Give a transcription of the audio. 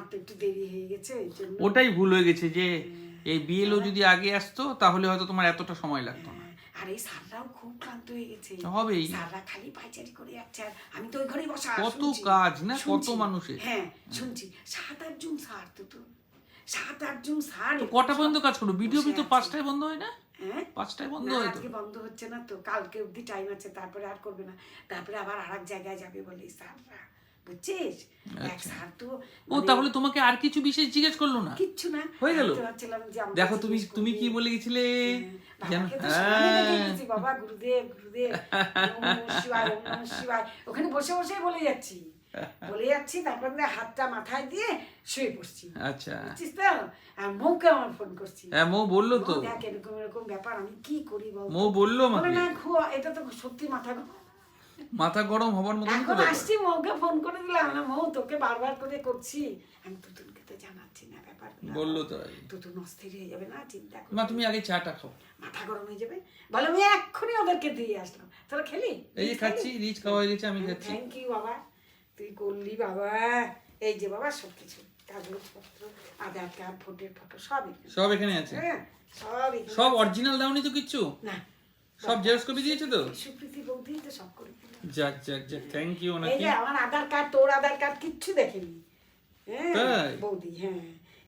আমার তো একটু দেরি হয়ে গেছে এই জন্য। ওটাই ভুল হয়ে গেছে যে এই বিএলও যদি আগে আসতো তাহলে হয়তো তোমার এতটা সময় লাগতো না। আর এই স্যাররাও খুব ক্লান্ত হয়ে গেছে, হবেই, স্যাররা খালি পাইচারি করে যাচ্ছে, আর আমি তো ওই ঘরেই বসা কত শুনছি, কাজ না, কত শুনছি। মানুষের। হ্যাঁ শুনছি 7-8 জন স্যার, তো 7-8 জন স্যার। তো কটা পর্যন্ত কাজ করো? ভিডিও তো বসে আছে। 5টায় বন্ধ হয় না? হ্যাঁ 5টায় বন্ধ না, হয় তো। আজকে বন্ধ হচ্ছে না তো, কালকে অবধি টাইম আছে, তারপরে আর করবে না, তারপরে আবার আরেক জায়গায় যাবে বলে স্যাররা, বুঝছিস? এক স্যার তো ও তাহলে তোমাকে আর কিছু বিশেষ জিজ্ঞেস করলো না? কিচ্ছু না, হয়ে গেল। আমি তো ভাবছিলাম যে আমাকে দেখো তুমি জিজ্ঞেস তুমি করবে। কি বলে গেছিলে? বাবাকে তো সামনে দেখে গেছি, বাবা গুরুদেব গুরুদেব, ওম নমঃ শিবায়, ওম নমঃ শিবায়, ওখানে বসে বসে বলে যাচ্ছি, তারপর হাতটা মাথায় দিয়ে শুয়ে পড়ছি। আচ্ছা, বুঝছিস তো? আর মৌকে আমার ফোন করছি, হ্যাঁ মৌ বললো তো, মৌ দেখ এরকম এরকম ব্যাপার, আমি কি করি বল? মৌ বললো বলে আমাকে না এটা তো সত্যি মাথা গরম হবার মতন এখন তো আসছি, মৌকে ফোন করে দিলাম না, মৌ তোকে বারবার করে করছি, আমি তুতুনকে তো জানাচ্ছি না ব্যাপার, বললো তো। তুতুন অস্থির হয়ে যাবে না, চিন্তা কর, মা তুমি আগে চাটা খাও, মাথা গরম হয়ে যাবে। বলো আমি এক্ষুনি ওদেরকে দিয়ে আসলাম, তোরা খেলি? এই যে খাচ্ছি, রিচ খাওয়া হয়ে গেছে, আমি খাচ্ছি। থ্যাংক ইউ বাবা, তুই করলি বাবা, এই যে বাবা সব কিছু কাগজপত্র, আধার কার্ড, ভোটের ফটো সব এখানে। সব এখানে আছে? হ্যাঁ সব এখানে সব আছে। অরিজিনাল দাওনি তো কিচ্ছু? না সব জেরক্স কপি দিয়েছে তো? সুপ্রীতি বৌদি তো সব করে দিল। যাক যাক যাক, থ্যাংক ইউ এই নাকি। যে আমার আধার কার্ড, তোর আধার কার্ড কিচ্ছু দেখেনি, হ্যাঁ তাই? বৌদি, হ্যাঁ